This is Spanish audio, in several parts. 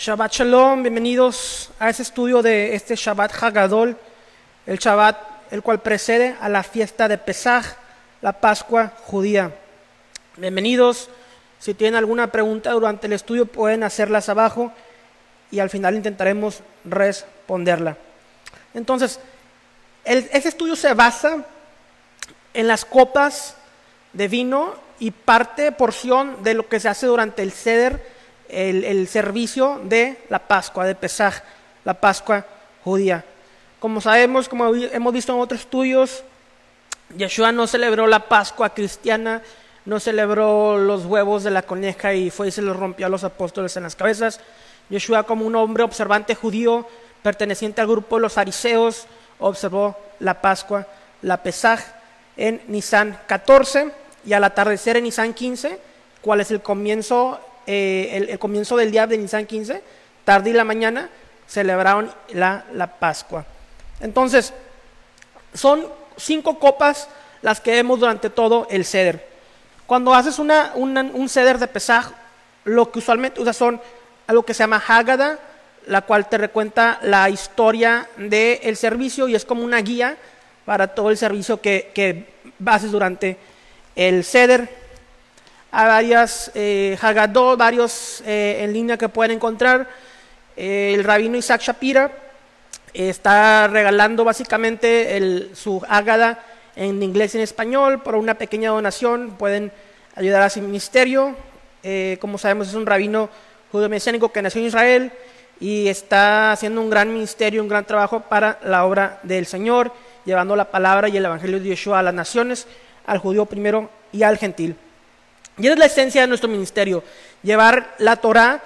Shabbat Shalom, bienvenidos a este estudio de este Shabbat Hagadol, el Shabbat el cual precede a la fiesta de Pesaj, la Pascua judía. Bienvenidos, si tienen alguna pregunta durante el estudio pueden hacerlas abajo y al final intentaremos responderla. Entonces, este estudio se basa en las copas de vino y porción de lo que se hace durante el Seder, el servicio de la Pascua, de Pesaj, la Pascua judía. Como sabemos, como hemos visto en otros estudios, Yeshua no celebró la Pascua cristiana, no celebró los huevos de la coneja y fue y se los rompió a los apóstoles en las cabezas. Yeshua, como un hombre observante judío, perteneciente al grupo de los fariseos, observó la Pascua, la Pesaj, en Nisan 14 y al atardecer en Nisan 15, cuál es el comienzo del día de Nisan 15, tarde y la mañana, celebraron la Pascua. Entonces, son 5 copas las que vemos durante todo el Seder. Cuando haces un Seder de Pesaj, lo que usualmente usas son algo que se llama Haggadah, la cual te recuenta la historia del servicio y es como una guía para todo el servicio que haces durante el Seder. Hay varias Haggadot, varios en línea que pueden encontrar. El rabino Isaac Shapira está regalando básicamente su Haggadah en inglés y en español. Por una pequeña donación pueden ayudar a su ministerio. Como sabemos, es un rabino judeo-mesiánico que nació en Israel y está haciendo un gran ministerio, un gran trabajo para la obra del Señor, llevando la palabra y el evangelio de Yeshua a las naciones, al judío primero y al gentil. Y esa es la esencia de nuestro ministerio, llevar la Torah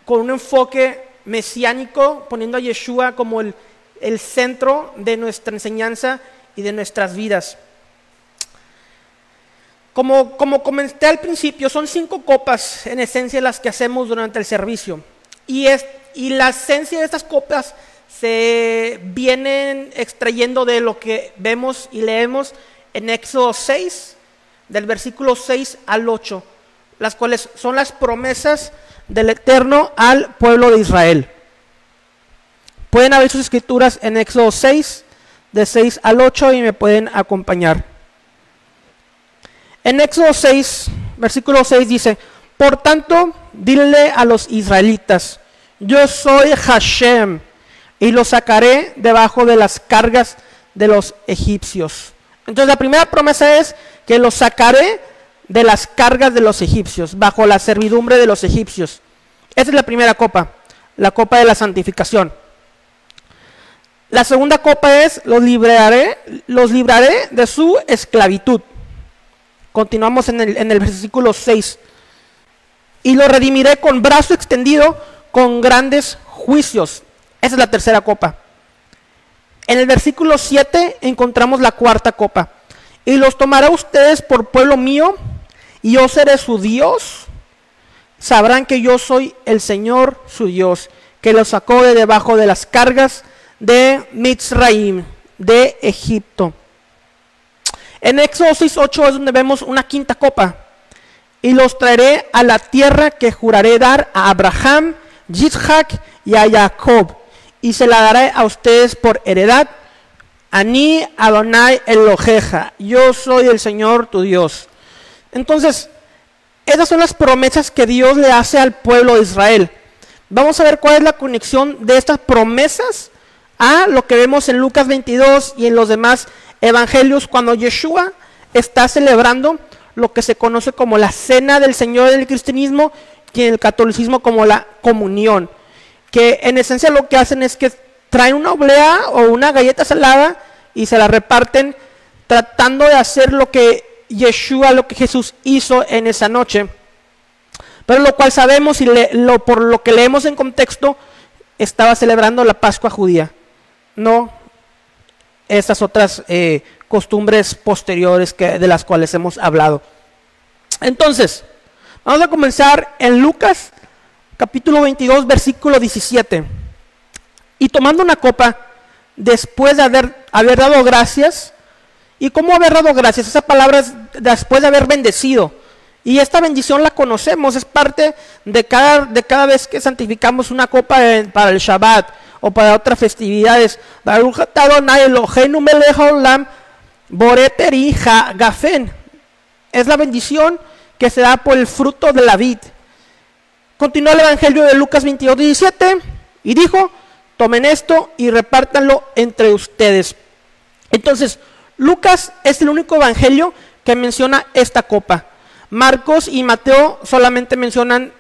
con un enfoque mesiánico, poniendo a Yeshua como el centro de nuestra enseñanza y de nuestras vidas. Como comenté al principio, son 5 copas en esencia las que hacemos durante el servicio. Y la esencia de estas copas se vienen extrayendo de lo que vemos y leemos en Éxodo 6, del versículo 6 al 8, las cuales son las promesas del Eterno al pueblo de Israel. Pueden abrir sus escrituras en Éxodo 6, de 6 al 8 y me pueden acompañar. En Éxodo 6, versículo 6 dice: por tanto, dile a los israelitas, yo soy Hashem, y los sacaré debajo de las cargas de los egipcios. Entonces la primera promesa es que los sacaré de las cargas de los egipcios, bajo la servidumbre de los egipcios. Esa es la primera copa, la copa de la santificación. La segunda copa es, los libraré de su esclavitud. Continuamos en el versículo 6. Y lo redimiré con brazo extendido, con grandes juicios. Esa es la tercera copa. En el versículo 7 encontramos la cuarta copa. Y los tomaré ustedes por pueblo mío, y yo seré su Dios. Sabrán que yo soy el Señor su Dios, que los sacó de debajo de las cargas de Mitzraim, de Egipto. En Éxodo 6:8 es donde vemos una quinta copa. Y los traeré a la tierra que juraré dar a Abraham, Yitzhak y a Jacob, y se la daré a ustedes por heredad. Ani Adonai Eloheja, yo soy el Señor tu Dios. Entonces, esas son las promesas que Dios le hace al pueblo de Israel. Vamos a ver cuál es la conexión de estas promesas a lo que vemos en Lucas 22 y en los demás evangelios, cuando Yeshua está celebrando lo que se conoce como la cena del Señor en el cristianismo y en el catolicismo como la comunión, que en esencia lo que hacen es que traen una oblea o una galleta salada y se la reparten tratando de hacer lo que Yeshua, lo que Jesús hizo en esa noche. Pero lo cual sabemos y por lo que leemos en contexto, estaba celebrando la Pascua judía, no estas otras costumbres posteriores de las cuales hemos hablado. Entonces, vamos a comenzar en Lucas capítulo 22, versículo 17. Y tomando una copa, después de haber dado gracias. ¿Y cómo haber dado gracias? Esa palabra es después de haber bendecido. Y esta bendición la conocemos, es parte de cada vez que santificamos una copa para el Shabbat o para otras festividades. Baruch atah Adonai Eloheinu melech haolam borei peri hagafen. Es la bendición que se da por el fruto de la vid. Continúa el Evangelio de Lucas 22:17 y dijo: tomen esto y repártanlo entre ustedes. Entonces, Lucas es el único evangelio que menciona esta copa. Marcos y Mateo solamente mencionan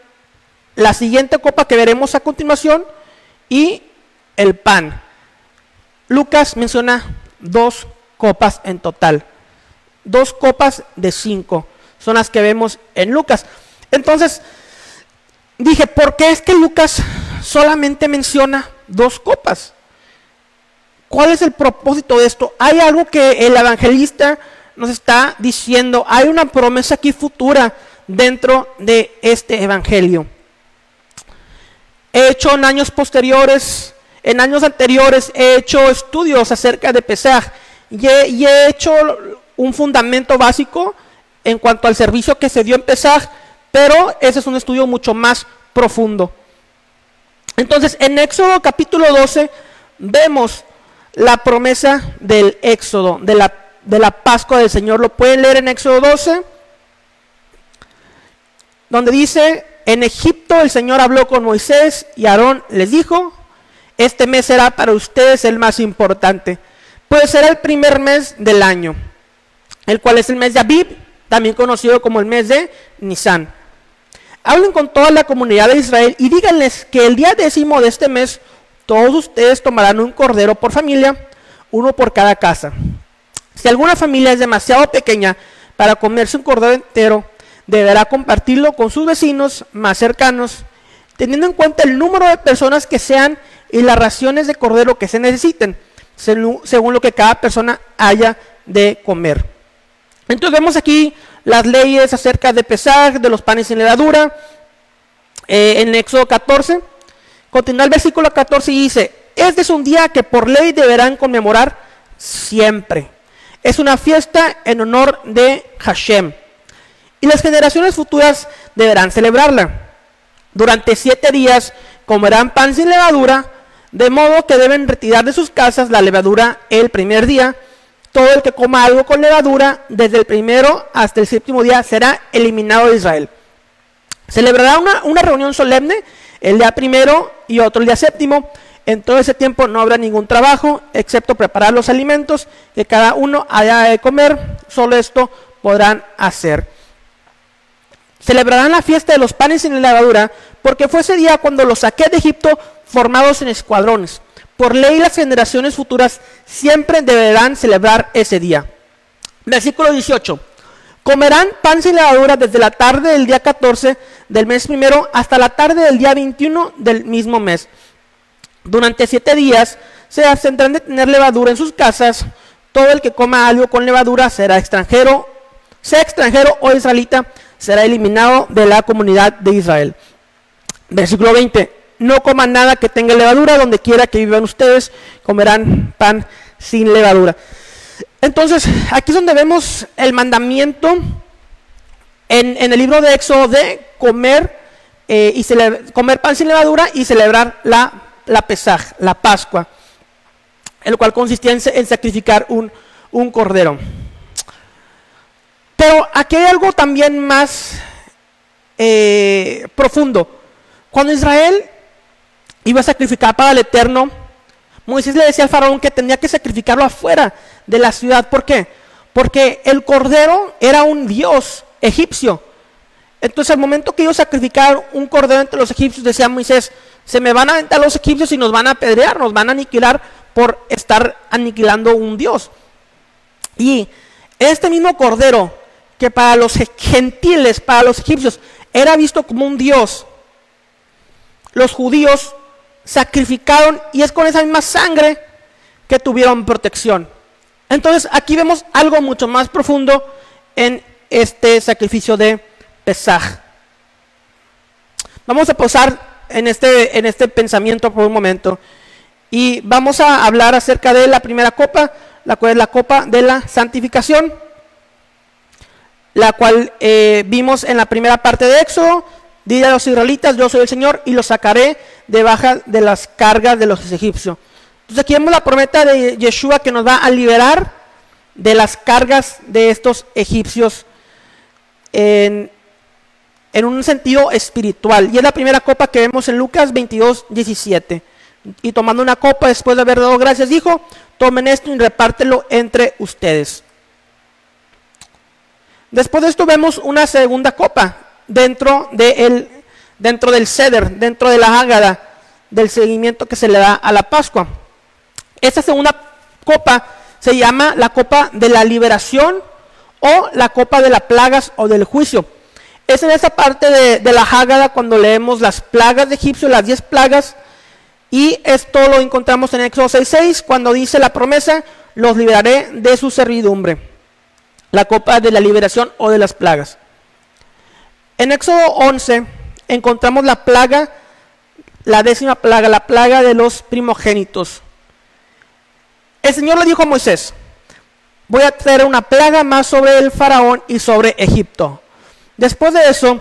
la siguiente copa que veremos a continuación y el pan. Lucas menciona 2 copas en total. 2 copas de 5 son las que vemos en Lucas. Entonces, dije, ¿por qué es que Lucas solamente menciona 2 copas? ¿Cuál es el propósito de esto? Hay algo que el evangelista nos está diciendo. Hay una promesa aquí futura dentro de este evangelio. He hecho en años anteriores, he hecho estudios acerca de Pesaj y he hecho un fundamento básico en cuanto al servicio que se dio en Pesaj, pero ese es un estudio mucho más profundo. Entonces, en Éxodo capítulo 12 vemos la promesa del Éxodo, de la Pascua del Señor. Lo pueden leer en Éxodo 12, donde dice: en Egipto el Señor habló con Moisés y Aarón les dijo: este mes será para ustedes el más importante, pues será el primer mes del año, el cual es el mes de Abib, también conocido como el mes de Nisán. Hablen con toda la comunidad de Israel y díganles que el día 10º de este mes todos ustedes tomarán un cordero por familia, uno por cada casa. Si alguna familia es demasiado pequeña para comerse un cordero entero, deberá compartirlo con sus vecinos más cercanos, teniendo en cuenta el número de personas que sean y las raciones de cordero que se necesiten, según lo que cada persona haya de comer. Entonces vemos aquí las leyes acerca de Pesaj, de los panes sin levadura, en Éxodo 14. Continúa el versículo 14 y dice: este es un día que por ley deberán conmemorar siempre. Es una fiesta en honor de Hashem, y las generaciones futuras deberán celebrarla. Durante 7 días comerán pan sin levadura, de modo que deben retirar de sus casas la levadura el primer día. Todo el que coma algo con levadura, desde el primero hasta el 7º día, será eliminado de Israel. Celebrará una reunión solemne el día primero y otro el día 7º. En todo ese tiempo no habrá ningún trabajo, excepto preparar los alimentos que cada uno haya de comer. Solo esto podrán hacer. Celebrarán la fiesta de los panes sin levadura, porque fue ese día cuando los saqué de Egipto formados en escuadrones. Por ley, las generaciones futuras siempre deberán celebrar ese día. Versículo 18. Comerán pan sin levadura desde la tarde del día 14 del mes primero hasta la tarde del día 21 del mismo mes. Durante 7 días se abstendrán de tener levadura en sus casas. Todo el que coma algo con levadura sea extranjero o israelita, será eliminado de la comunidad de Israel. Versículo 20. No coman nada que tenga levadura, donde quiera que vivan ustedes, comerán pan sin levadura. Entonces, aquí es donde vemos el mandamiento en el libro de Éxodo de comer pan sin levadura y celebrar la Pesaj, la Pascua, el cual consistía en sacrificar un cordero. Pero aquí hay algo también más profundo. Cuando Israel iba a sacrificar para el Eterno, Moisés le decía al faraón que tenía que sacrificarlo afuera de la ciudad. ¿Por qué? Porque el cordero era un dios egipcio. Entonces, al momento que ellos sacrificaron un cordero entre los egipcios, decía Moisés: se me van a aventar los egipcios y nos van a apedrear, nos van a aniquilar por estar aniquilando un dios. Y este mismo cordero, que para los gentiles, para los egipcios, era visto como un dios, los judíos sacrificaron, y es con esa misma sangre que tuvieron protección. Entonces aquí vemos algo mucho más profundo en este sacrificio de Pesaj. Vamos a pausar en este pensamiento por un momento y vamos a hablar acerca de la primera copa, la cual es la copa de la santificación. la cual vimos en la primera parte de Éxodo. Dile a los israelitas, yo soy el Señor y los sacaré debajo de las cargas de los egipcios. Entonces aquí vemos la promesa de Yeshua que nos va a liberar de las cargas de estos egipcios en un sentido espiritual. Y es la primera copa que vemos en Lucas 22:17. Y tomando una copa después de haber dado gracias, dijo, tomen esto y repártelo entre ustedes. Después de esto vemos una segunda copa dentro del ceder, dentro de la ágada, del seguimiento que se le da a la Pascua. Esta segunda copa se llama la copa de la liberación o la copa de las plagas o del juicio. Es en esta parte de la ágada cuando leemos las plagas de Egipcio, las 10 plagas, y esto lo encontramos en Éxodo 6:6 cuando dice la promesa, los liberaré de su servidumbre. La copa de la liberación o de las plagas. En Éxodo 11 encontramos la plaga, la 10ª plaga, la plaga de los primogénitos. El Señor le dijo a Moisés, voy a traer una plaga más sobre el faraón y sobre Egipto. Después de eso,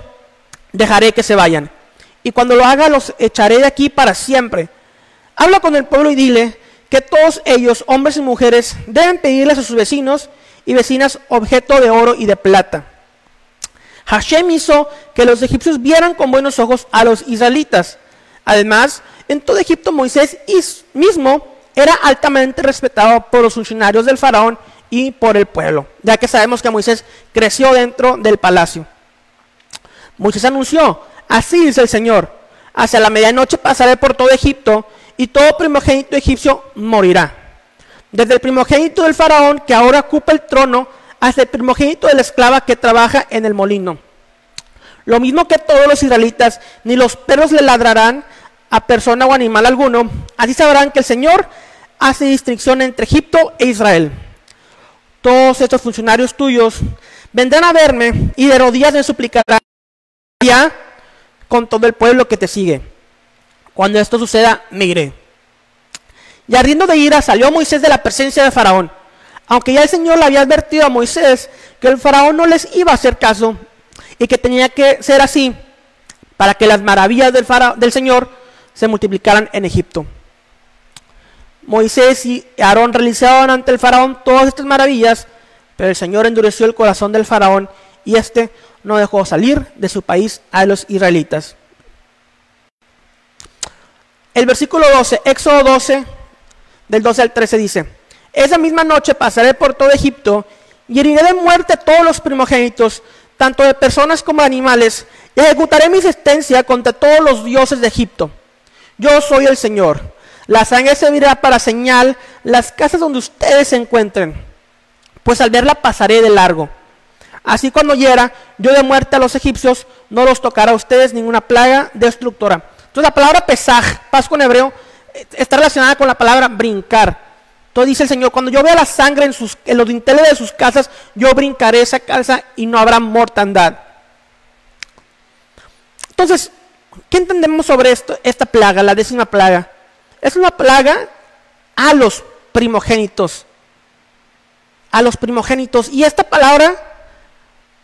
dejaré que se vayan. Y cuando lo haga, los echaré de aquí para siempre. Habla con el pueblo y dile que todos ellos, hombres y mujeres, deben pedirles a sus vecinos y vecinas objeto de oro y de plata. Hashem hizo que los egipcios vieran con buenos ojos a los israelitas. Además, en todo Egipto Moisés mismo era altamente respetado por los funcionarios del faraón y por el pueblo, ya que sabemos que Moisés creció dentro del palacio. Moisés anunció, así dice el Señor, hacia la medianoche pasaré por todo Egipto y todo primogénito egipcio morirá. Desde el primogénito del faraón que ahora ocupa el trono hasta el primogénito de la esclava que trabaja en el molino. Lo mismo que todos los israelitas, ni los perros le ladrarán a persona o animal alguno. Así sabrán que el Señor hace distinción entre Egipto e Israel. Todos estos funcionarios tuyos vendrán a verme y de rodillas me suplicarán ya con todo el pueblo que te sigue. Cuando esto suceda, me iré. Y ardiendo de ira salió Moisés de la presencia de Faraón, aunque ya el Señor le había advertido a Moisés que el Faraón no les iba a hacer caso y que tenía que ser así para que las maravillas del Señor se multiplicaran en Egipto. Moisés y Aarón realizaban ante el Faraón todas estas maravillas, pero el Señor endureció el corazón del Faraón y éste no dejó salir de su país a los israelitas. El versículo 12, Éxodo 12, del 12 al 13 dice, esa misma noche pasaré por todo Egipto y heriré de muerte a todos los primogénitos, tanto de personas como de animales, y ejecutaré mi sentencia contra todos los dioses de Egipto. Yo soy el Señor. La sangre servirá para señal las casas donde ustedes se encuentren, pues al verla pasaré de largo. Así cuando hiera yo de muerte a los egipcios, no los tocará a ustedes ninguna plaga destructora. Entonces la palabra Pesaj, Pascua en hebreo, está relacionada con la palabra brincar. Entonces dice el Señor, cuando yo vea la sangre en los dinteles de sus casas, yo brincaré esa casa y no habrá mortandad. Entonces, ¿qué entendemos sobre esta plaga, la 10ª plaga? Es una plaga a los primogénitos. A los primogénitos. Y esta palabra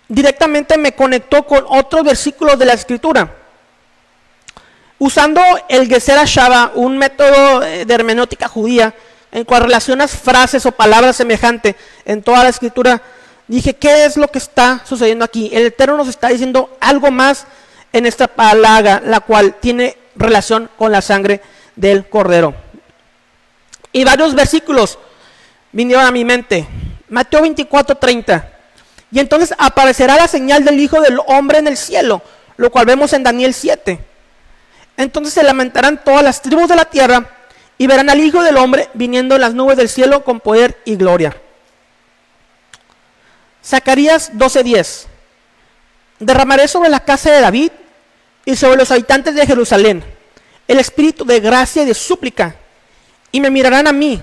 directamente me conectó con otros versículos de la Escritura. Usando el Geser HaShava, un método de hermenéutica judía, en cual relacionas frases o palabras semejantes en toda la Escritura, dije, ¿qué es lo que está sucediendo aquí? El Eterno nos está diciendo algo más en esta plaga, la cual tiene relación con la sangre del Cordero. Y varios versículos vinieron a mi mente. Mateo 24:30. Y entonces aparecerá la señal del Hijo del Hombre en el cielo, lo cual vemos en Daniel 7. Entonces se lamentarán todas las tribus de la tierra y verán al Hijo del Hombre viniendo en las nubes del cielo con poder y gloria. Zacarías 12:10. Derramaré sobre la casa de David y sobre los habitantes de Jerusalén el espíritu de gracia y de súplica, y me mirarán a mí,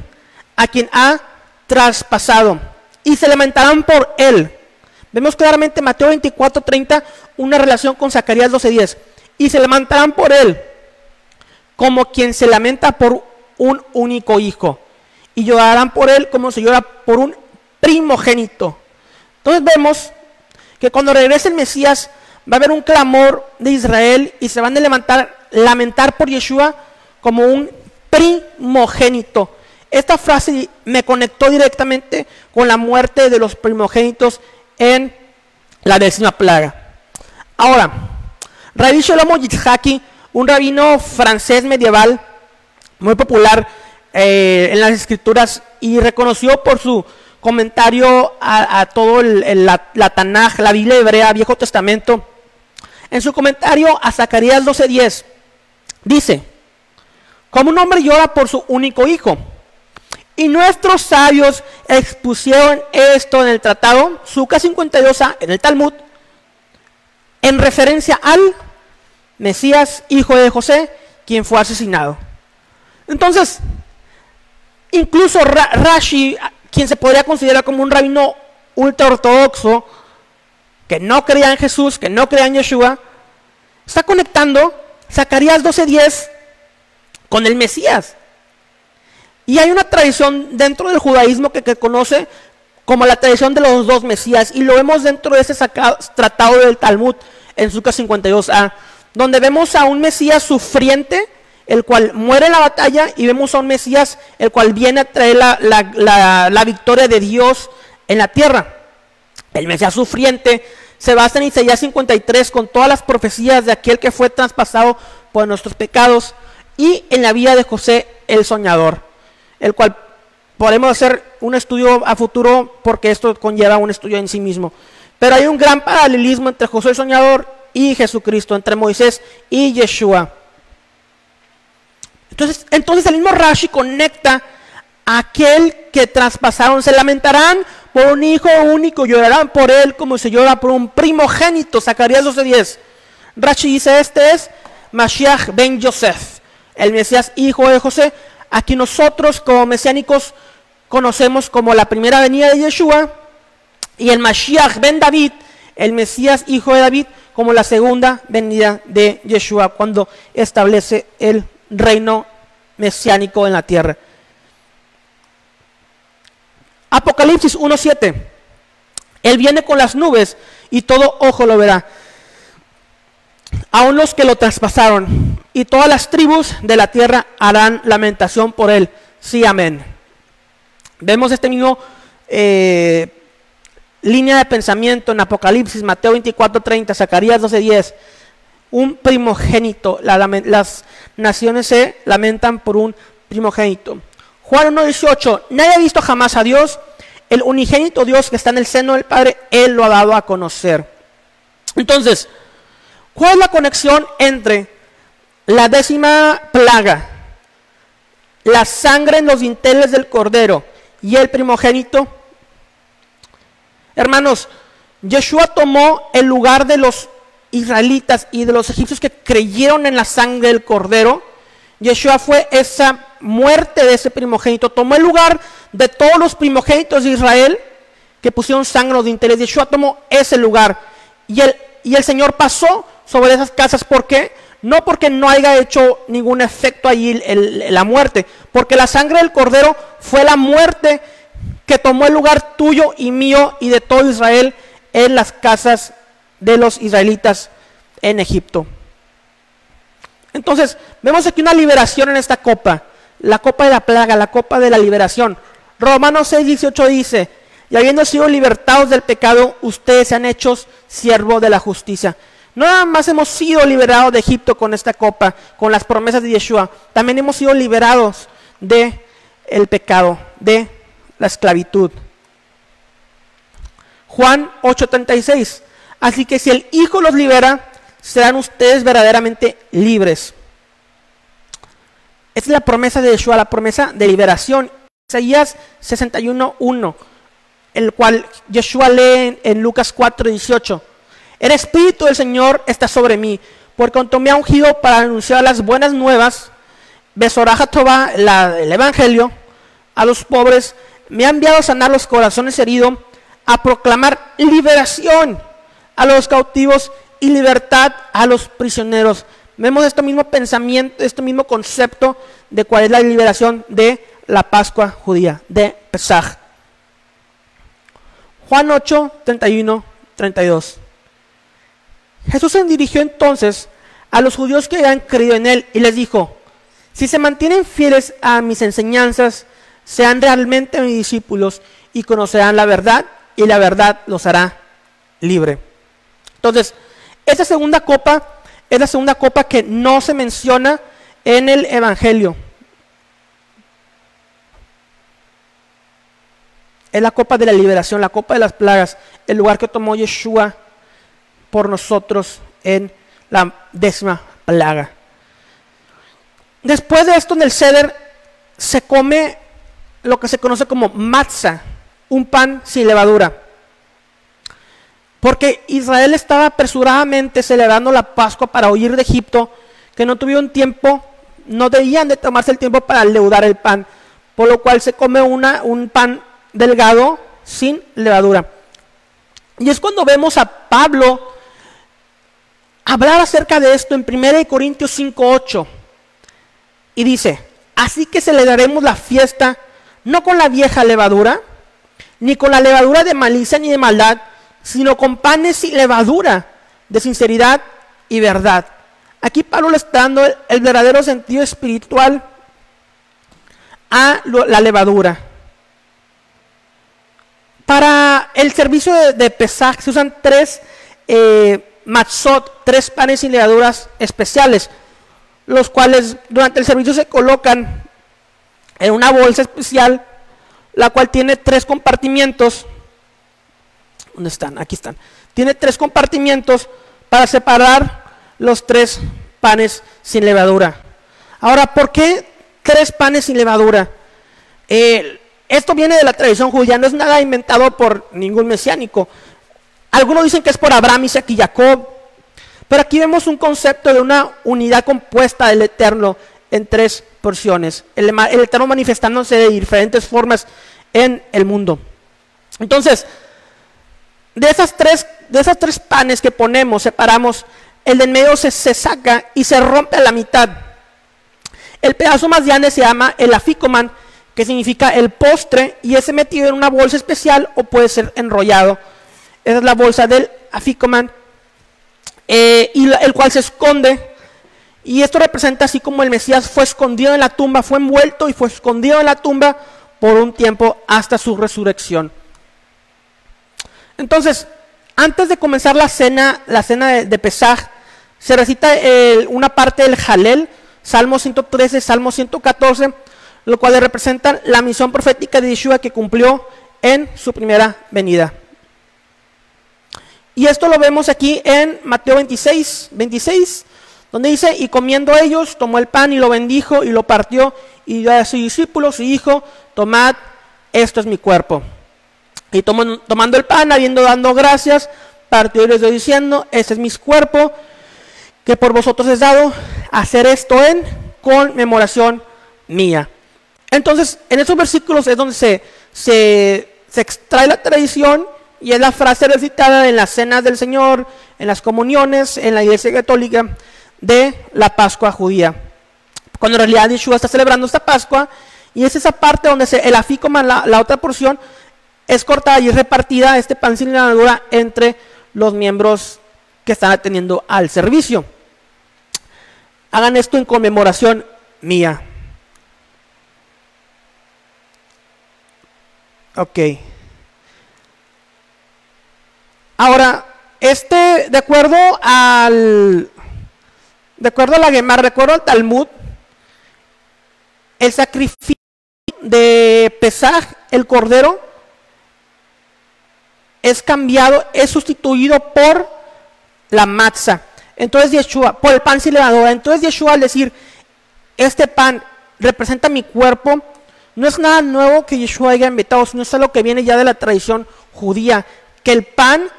a quien ha traspasado, y se lamentarán por él. Vemos claramente en Mateo 24:30 una relación con Zacarías 12:10. Y se lamentarán por él, como quien se lamenta por un único hijo, y llorarán por él como se llora por un primogénito. Entonces vemos que cuando regrese el Mesías va a haber un clamor de Israel y se van a lamentar por Yeshua como un primogénito. Esta frase me conectó directamente con la muerte de los primogénitos en la 10ª plaga. Ahora, Rabbi Shlomo Yitzhaki, un rabino francés medieval muy popular en las escrituras y reconocido por su comentario a todo la Tanaj, la Biblia hebrea, Viejo Testamento. En su comentario a Zacarías 12:10 dice: como un hombre llora por su único hijo, y nuestros sabios expusieron esto en el tratado Suca 52a en el Talmud, en referencia al Mesías, hijo de José, quien fue asesinado. Entonces, incluso Rashi, quien se podría considerar como un rabino ultra ortodoxo, que no creía en Jesús, que no creía en Yeshua, está conectando Zacarías 12:10 con el Mesías. Y hay una tradición dentro del judaísmo que conoce como la tradición de los dos Mesías, y lo vemos dentro de ese tratado del Talmud en Suca 52a, donde vemos a un Mesías sufriente, el cual muere en la batalla, y vemos a un Mesías el cual viene a traer la victoria de Dios en la tierra. El Mesías sufriente se basa en Isaías 53 con todas las profecías de aquel que fue traspasado por nuestros pecados, y en la vida de José el soñador, el cual podemos hacer un estudio a futuro porque esto conlleva un estudio en sí mismo. Pero hay un gran paralelismo entre José el soñador y Jesucristo, entre Moisés y Yeshua. Entonces el mismo Rashi conecta a aquel que traspasaron, se lamentarán por un hijo único, llorarán por él como se llora por un primogénito. Zacarías 12:10. Rashi dice: este es Mashiach ben Yosef, el Mesías hijo de José, a quien nosotros como mesiánicos conocemos como la primera venida de Yeshua, y el Mashiach ben David, el Mesías hijo de David, como la segunda venida de Yeshua, cuando establece el reino mesiánico en la tierra. Apocalipsis 1:7. Él viene con las nubes y todo ojo lo verá, aun los que lo traspasaron, y todas las tribus de la tierra harán lamentación por él. Sí, amén. Vemos este mismo línea de pensamiento en Apocalipsis, Mateo 24:30, Zacarías 12:10. Un primogénito, las naciones se lamentan por un primogénito. Juan 1:18, nadie ha visto jamás a Dios, el unigénito Dios que está en el seno del Padre, Él lo ha dado a conocer. Entonces, ¿cuál es la conexión entre la 10ª plaga, la sangre en los dinteles del cordero y el primogénito? Hermanos, Yeshua tomó el lugar de los israelitas y de los egipcios que creyeron en la sangre del cordero. Yeshua fue esa muerte de ese primogénito, tomó el lugar de todos los primogénitos de Israel que pusieron sangre en los dinteles. Yeshua tomó ese lugar, y el Señor pasó sobre esas casas. ¿Por qué? No porque no haya hecho ningún efecto allí la muerte, porque la sangre del cordero fue la muerte que tomó el lugar tuyo y mío y de todo Israel en las casas de los israelitas en Egipto. Entonces, vemos aquí una liberación en esta copa, la copa de la plaga, la copa de la liberación. Romanos 6:18 dice: y habiendo sido libertados del pecado, ustedes se han hecho siervos de la justicia. No nada más hemos sido liberados de Egipto con esta copa, con las promesas de Yeshua, también hemos sido liberados de el pecado, de la esclavitud. Juan 8:36, así que si el Hijo los libera, serán ustedes verdaderamente libres. Esta es la promesa de Yeshua, la promesa de liberación. Isaías 61:1, el cual Yeshua lee en Lucas 4:18. El Espíritu del Señor está sobre mí, por cuanto me ha ungido para anunciar las buenas nuevas, Besorah Tová, el Evangelio, a los pobres. Me ha enviado a sanar los corazones heridos, a proclamar liberación a los cautivos y libertad a los prisioneros. Vemos este mismo pensamiento, este mismo concepto de cuál es la liberación de la Pascua judía, de Pesaj. Juan 8:31 32. Jesús se dirigió entonces a los judíos que habían creído en él y les dijo: si se mantienen fieles a mis enseñanzas, sean realmente mis discípulos y conocerán la verdad, y la verdad los hará libre. Entonces, esta segunda copa es la segunda copa que no se menciona en el Evangelio. Es la copa de la liberación, la copa de las plagas, el lugar que tomó Yeshua por nosotros en la 10ª plaga. Después de esto, en el Seder se come lo que se conoce como matzah, un pan sin levadura. Porque Israel estaba apresuradamente celebrando la Pascua para huir de Egipto, que no tuvieron tiempo, no debían de tomarse el tiempo para leudar el pan, por lo cual se come un pan delgado sin levadura. Y es cuando vemos a Pablo hablar acerca de esto en 1 Corintios 5:8, y dice: así que celebraremos la fiesta no con la vieja levadura, ni con la levadura de malicia ni de maldad, sino con panes sin levadura, de sinceridad y verdad. Aquí Pablo le está dando el verdadero sentido espiritual a la levadura. Para el servicio de Pesaj se usan 3 matzot, 3 panes sin levaduras especiales, los cuales durante el servicio se colocan en una bolsa especial, la cual tiene 3 compartimientos. ¿Dónde están? Aquí están. Tiene 3 compartimientos para separar los 3 panes sin levadura. Ahora, ¿por qué 3 panes sin levadura? Esto viene de la tradición judía, no es nada inventado por ningún mesiánico. Algunos dicen que es por Abraham, Isaac y Jacob, pero aquí vemos un concepto de una unidad compuesta del Eterno en 3 porciones, el Eterno manifestándose de diferentes formas en el mundo. Entonces, de esas tres panes que ponemos, separamos, el de en medio se saca y se rompe a la mitad. El pedazo más grande se llama el afikoman, que significa el postre, y es metido en una bolsa especial o puede ser enrollado. Esa es la bolsa del afikoman, el cual se esconde, y esto representa así como el Mesías fue escondido en la tumba, fue envuelto y fue escondido en la tumba por un tiempo hasta su resurrección. Entonces, antes de comenzar la cena de Pesaj, se recita una parte del Jalel, Salmo 113, Salmo 114, lo cual representan la misión profética de Yeshua que cumplió en su primera venida. Y esto lo vemos aquí en Mateo 26, donde dice: y comiendo ellos, tomó el pan y lo bendijo y lo partió y dio a sus discípulos y dijo: tomad, esto es mi cuerpo. Y tomando el pan, habiendo dado gracias, partió y les dio diciendo: este es mi cuerpo, que por vosotros es dado, hacer esto en conmemoración mía. Entonces, en esos versículos es donde se extrae la tradición, y es la frase recitada en las cenas del Señor, en las comuniones, en la Iglesia Católica, de la Pascua judía. Cuando en realidad Yeshua está celebrando esta Pascua, y es esa parte donde el afikoman, la otra porción, es cortada y es repartida, este pan sin levadura, entre los miembros que están atendiendo al servicio. Hagan esto en conmemoración mía. Ok. Ahora, de acuerdo a la Gemara, de acuerdo al Talmud, el sacrificio de Pesaj, el cordero, es cambiado, es sustituido por la matzah. Entonces Yeshua, por el pan sin levadura. Entonces Yeshua, al decir: este pan representa mi cuerpo, no es nada nuevo que Yeshua haya inventado, sino es algo que viene ya de la tradición judía, que el pan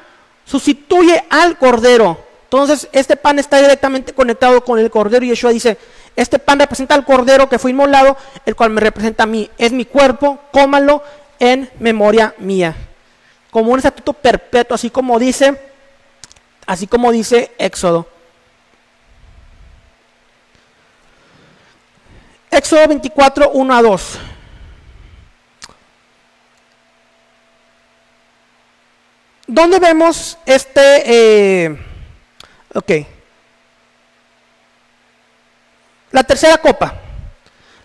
sustituye al cordero. Entonces este pan está directamente conectado con el cordero, y Yeshua dice: este pan representa al cordero que fue inmolado, el cual me representa a mí, es mi cuerpo, cómalo en memoria mía, como un estatuto perpetuo, así como dice Éxodo. Éxodo 24, 1 a 2. ¿Dónde vemos ok, la tercera copa?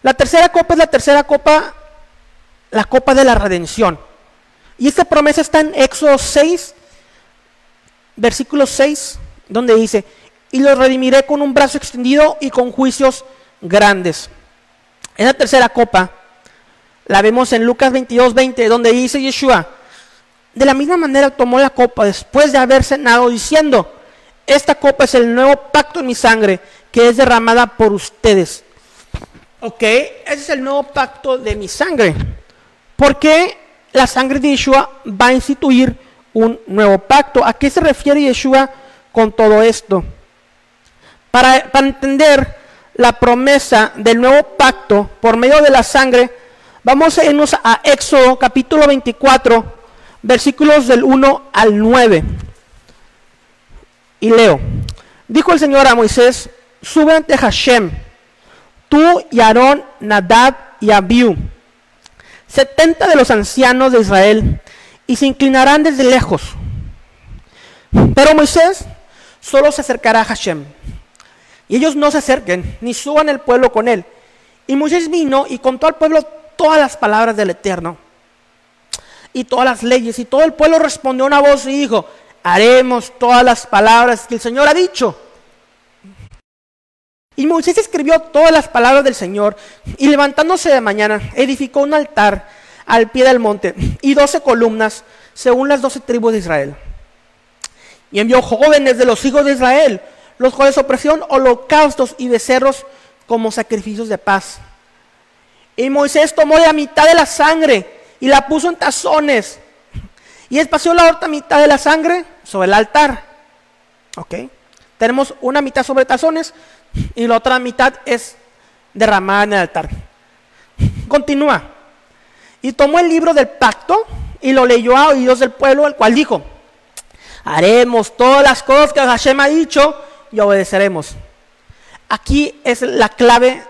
La tercera copa es la tercera copa, la copa de la redención. Y esta promesa está en Éxodo 6, versículo 6, donde dice: y los redimiré con un brazo extendido y con juicios grandes. Esa tercera copa la vemos en Lucas 22:20, donde dice Yeshua: de la misma manera tomó la copa después de haber cenado, diciendo: esta copa es el nuevo pacto en mi sangre, que es derramada por ustedes. Ok, ese es el nuevo pacto de mi sangre. ¿Por qué la sangre de Yeshua va a instituir un nuevo pacto? ¿A qué se refiere Yeshua con todo esto? Para entender la promesa del nuevo pacto por medio de la sangre, vamos a irnos a Éxodo capítulo 24, versículos del 1 al 9. Y leo: dijo el Señor a Moisés: sube ante Hashem, tú y Aarón, Nadab y Abiú, 70 de los ancianos de Israel, y se inclinarán desde lejos. Pero Moisés solo se acercará a Hashem, y ellos no se acerquen, ni suban el pueblo con él. Y Moisés vino y contó al pueblo todas las palabras del Eterno y todas las leyes, y todo el pueblo respondió a una voz y dijo: haremos todas las palabras que el Señor ha dicho. Y Moisés escribió todas las palabras del Señor, y levantándose de mañana, edificó un altar al pie del monte, y 12 columnas, según las 12 tribus de Israel. Y envió jóvenes de los hijos de Israel, los cuales ofrecieron holocaustos y becerros como sacrificios de paz. Y Moisés tomó la mitad de la sangre y la puso en tazones, y esparció la otra mitad de la sangre sobre el altar. Ok, tenemos una mitad sobre tazones y la otra mitad es derramada en el altar. Continúa: y tomó el libro del pacto y lo leyó a oídos del pueblo, el cual dijo: haremos todas las cosas que Hashem ha dicho y obedeceremos. Aquí es la clave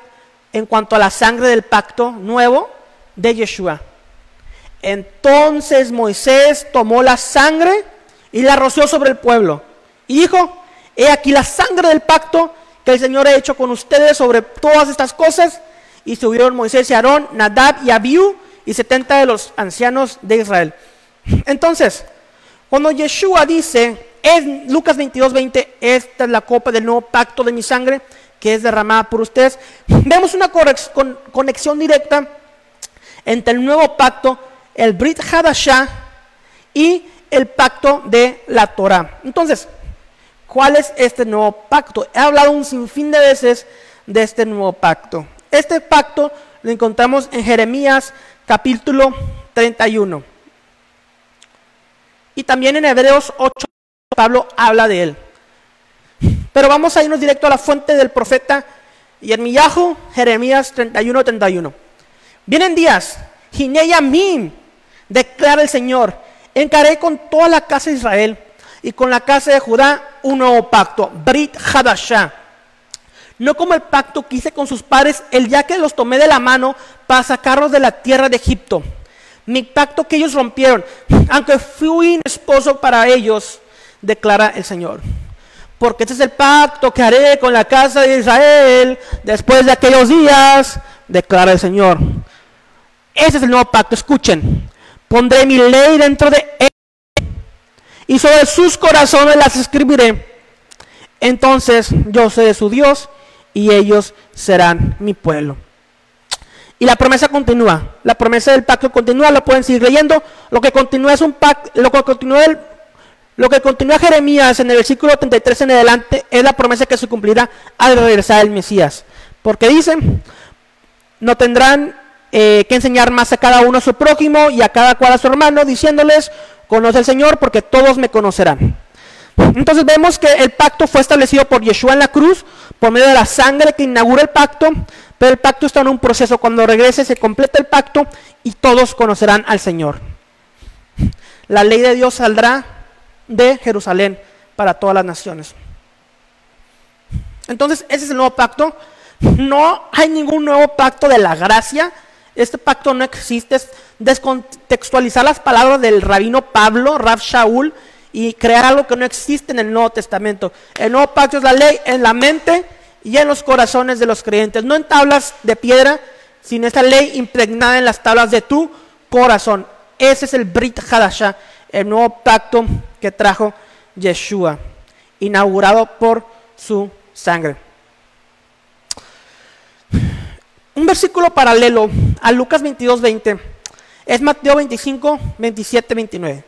en cuanto a la sangre del pacto nuevo de Yeshua. Entonces Moisés tomó la sangre y la roció sobre el pueblo y dijo: he aquí la sangre del pacto que el Señor ha hecho con ustedes sobre todas estas cosas. Y subieron Moisés y Aarón, Nadab y Abiú, y 70 de los ancianos de Israel. Entonces, cuando Yeshua dice en Lucas 22:20, esta es la copa del nuevo pacto de mi sangre, que es derramada por ustedes, vemos una conexión directa entre el nuevo pacto, el Brit Hadashah, y el pacto de la Torah. Entonces, ¿cuál es este nuevo pacto? He hablado un sinfín de veces de este nuevo pacto. Este pacto lo encontramos en Jeremías capítulo 31. Y también en Hebreos 8, Pablo habla de él. Pero vamos a irnos directo a la fuente del profeta Yirmiyahu, Jeremías 31:31. Vienen días, Hinei Yamim, declara el Señor, encaré con toda la casa de Israel y con la casa de Judá un nuevo pacto, Brit Hadashah. No como el pacto que hice con sus padres el día que los tomé de la mano para sacarlos de la tierra de Egipto. Mi pacto que ellos rompieron, aunque fui esposo para ellos, declara el Señor. Porque este es el pacto que haré con la casa de Israel después de aquellos días, declara el Señor. Ese es el nuevo pacto. Escuchen: pondré mi ley dentro de él y sobre sus corazones las escribiré. Entonces yo seré su Dios y ellos serán mi pueblo. Y la promesa continúa, la promesa del pacto continúa, lo pueden seguir leyendo. Lo que continúa es un pacto, lo que continúa Jeremías en el versículo 33 en adelante es la promesa que se cumplirá al regresar el Mesías. Porque dicen: no tendrán que enseñar más a cada uno a su prójimo y a cada cual a su hermano, diciéndoles: conoce al Señor, porque todos me conocerán. Entonces vemos que el pacto fue establecido por Yeshua en la cruz, por medio de la sangre que inaugura el pacto, pero el pacto está en un proceso. Cuando regrese se completa el pacto y todos conocerán al Señor. La ley de Dios saldrá de Jerusalén para todas las naciones. Entonces ese es el nuevo pacto. No hay ningún nuevo pacto de la gracia. Este pacto no existe. Es descontextualizar las palabras del rabino Pablo, Rav Shaul, y crear algo que no existe en el Nuevo Testamento. El Nuevo Pacto es la ley en la mente y en los corazones de los creyentes, no en tablas de piedra, sino esta ley impregnada en las tablas de tu corazón. Ese es el Brit Hadashah, el nuevo pacto que trajo Yeshua, inaugurado por su sangre. Un versículo paralelo a Lucas 22:20 es Mateo 25, 27, 29.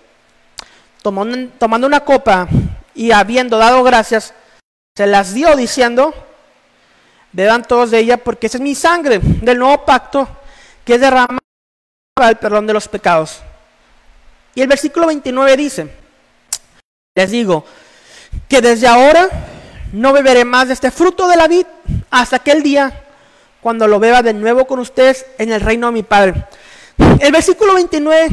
Tomando una copa y habiendo dado gracias, se las dio diciendo: beban todos de ella, porque esa es mi sangre del nuevo pacto, que es derramada para el perdón de los pecados. Y el versículo 29 dice: les digo que desde ahora no beberé más de este fruto de la vid hasta aquel día cuando lo beba de nuevo con ustedes en el reino de mi Padre. El versículo 29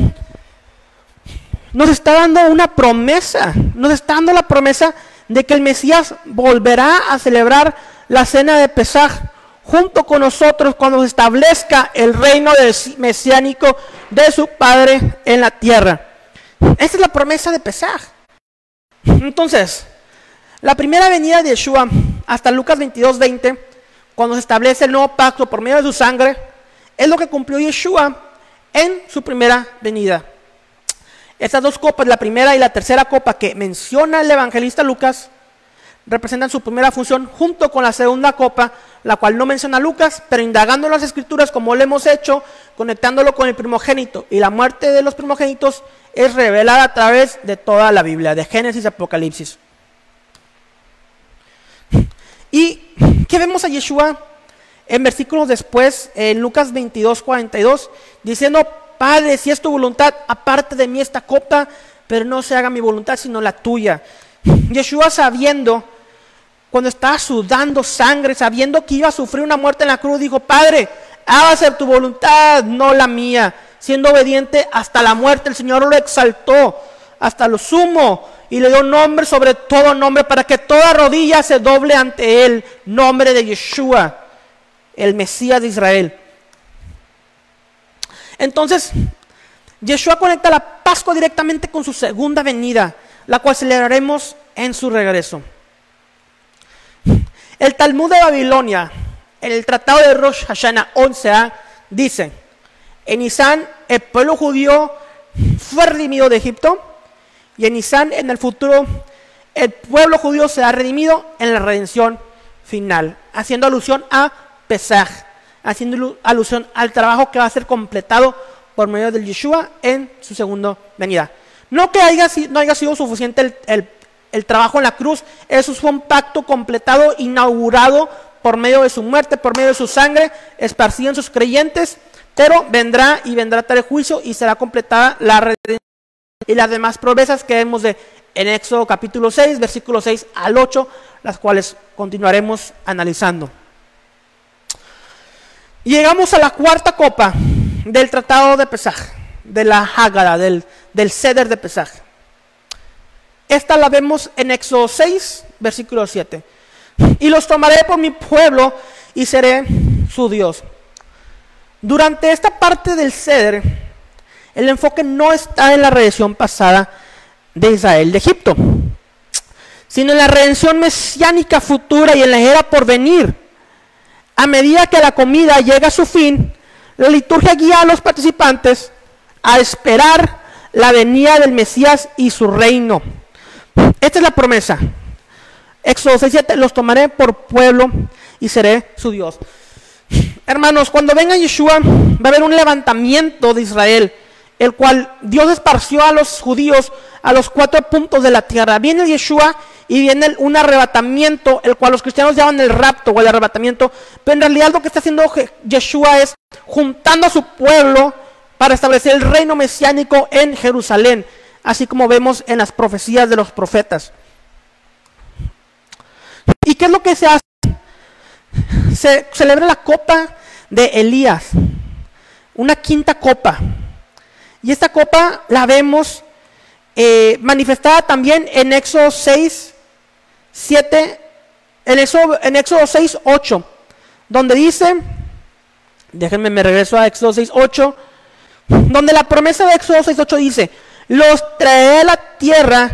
nos está dando una promesa, nos está dando la promesa de que el Mesías volverá a celebrar la cena de Pesaj junto con nosotros cuando se establezca el reino mesiánico de su Padre en la tierra. Esa es la promesa de Pesaj. Entonces, la primera venida de Yeshua hasta Lucas 22:20, cuando se establece el nuevo pacto por medio de su sangre, es lo que cumplió Yeshua en su primera venida. Estas dos copas, la primera y la tercera copa que menciona el evangelista Lucas, representan su primera función junto con la segunda copa, la cual no menciona Lucas, pero indagando en las escrituras como lo hemos hecho, conectándolo con el primogénito y la muerte de los primogénitos, es revelada a través de toda la Biblia, de Génesis a Apocalipsis. ¿Y qué vemos a Yeshua en versículos después, en Lucas 22:42, diciendo: Padre, si es tu voluntad, aparte de mí esta copa, pero no se haga mi voluntad sino la tuya? Yeshua, sabiendo, cuando estaba sudando sangre, sabiendo que iba a sufrir una muerte en la cruz, dijo: Padre, hágase tu voluntad, no la mía. Siendo obediente hasta la muerte, el Señor lo exaltó hasta lo sumo y le dio nombre sobre todo nombre, para que toda rodilla se doble ante él. Nombre de Yeshua, el Mesías de Israel. Entonces, Yeshua conecta la Pascua directamente con su segunda venida, la cual celebraremos en su regreso. El Talmud de Babilonia, en el Tratado de Rosh Hashanah 11a, dice: en Nisan el pueblo judío fue redimido de Egipto, y en Nisan, en el futuro, el pueblo judío será redimido en la redención final, haciendo alusión a Pesaj, haciendo alusión al trabajo que va a ser completado por medio de Yeshua en su segunda venida. No que no haya sido suficiente el trabajo en la cruz, eso fue un pacto completado, inaugurado por medio de su muerte, por medio de su sangre, esparcida en sus creyentes, pero vendrá tal el juicio y será completada la redención y las demás promesas que vemos en Éxodo capítulo 6, versículos 6 al 8, las cuales continuaremos analizando. Y llegamos a la cuarta copa del tratado de Pesaj, de la Hágada, del Seder de Pesaj. Esta la vemos en Éxodo 6, versículo 7. Y los tomaré por mi pueblo y seré su Dios. Durante esta parte del Seder, el enfoque no está en la redención pasada de Israel de Egipto, sino en la redención mesiánica futura y en la era por venir. A medida que la comida llega a su fin, la liturgia guía a los participantes a esperar la venida del Mesías y su reino. Esta es la promesa. Éxodo 6:7, los tomaré por pueblo y seré su Dios. Hermanos, cuando venga Yeshua, va a haber un levantamiento de Israel, el cual Dios esparció a los judíos a los 4 puntos de la tierra. Viene Yeshua y viene un arrebatamiento, el cual los cristianos llaman el rapto o el arrebatamiento, pero en realidad lo que está haciendo Yeshua es juntando a su pueblo para establecer el reino mesiánico en Jerusalén, así como vemos en las profecías de los profetas. ¿Y qué es lo que se hace? Se celebra la copa de Elías, una quinta copa, y esta copa la vemos manifestada también en Éxodo 6, 7, en Éxodo 6, 8, donde dice, déjenme me regreso a Éxodo 6, 8, donde la promesa de Éxodo 6, 8 dice: los traeré a la tierra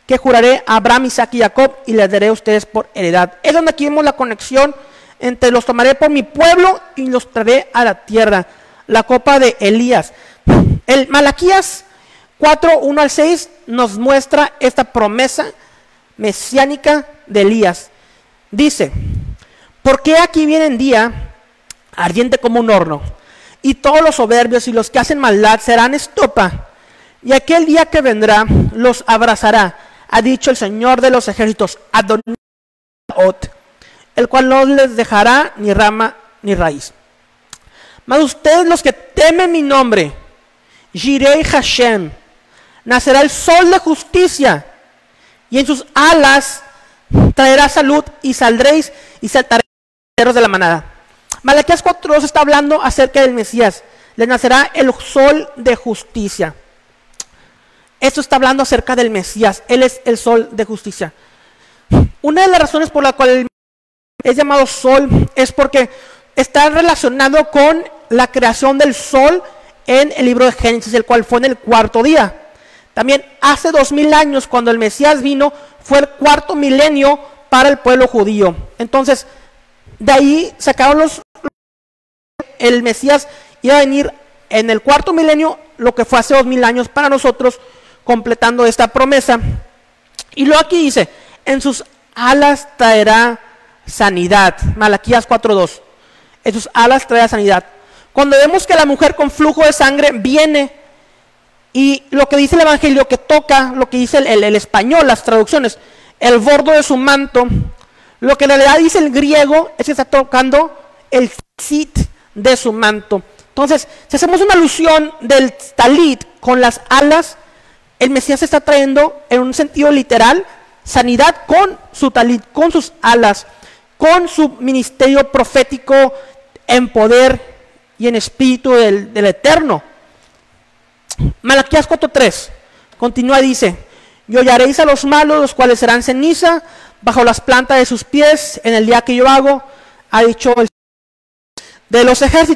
que juraré a Abraham, Isaac y Jacob, y les daré a ustedes por heredad. Es donde aquí vemos la conexión entre los tomaré por mi pueblo y los traeré a la tierra. La copa de Elías. El Malaquías 4, 1 al 6 nos muestra esta promesa mesiánica de Elías. Dice, porque aquí viene el día ardiente como un horno, y todos los soberbios y los que hacen maldad serán estopa, y aquel día que vendrá los abrazará, ha dicho el Señor de los ejércitos, Adonai, el cual no les dejará ni rama ni raíz. Mas ustedes los que temen mi nombre, Jirei Hashem, nacerá el sol de justicia, y en sus alas traerá salud, y saldréis y saltaréis de la manada. Malaquías 4.2 está hablando acerca del Mesías. Les nacerá el sol de justicia. Esto está hablando acerca del Mesías. Él es el sol de justicia. Una de las razones por la cual es llamado sol es porque está relacionado con la creación del sol en el libro de Génesis, el cual fue en el cuarto día. También hace 2000 años, cuando el Mesías vino, fue el cuarto milenio para el pueblo judío. Entonces, de ahí sacaron el Mesías iba a venir en el cuarto milenio, lo que fue hace 2000 años para nosotros, completando esta promesa. Y luego aquí dice, en sus alas traerá sanidad. Malaquías 4.2. En sus alas traerá sanidad. Cuando vemos que la mujer con flujo de sangre viene, y lo que dice el Evangelio, que toca, lo que dice el español, las traducciones, el borde de su manto, lo que en realidad dice el griego es que está tocando el tzit de su manto. Entonces, si hacemos una alusión del talit con las alas, el Mesías está trayendo en un sentido literal sanidad con su talit, con sus alas, con su ministerio profético en poder y en espíritu del Eterno. Malaquías 4.3 continúa, dice, y hollaréis a los malos, los cuales serán ceniza bajo las plantas de sus pies en el día que yo hago, ha dicho el de los ejércitos.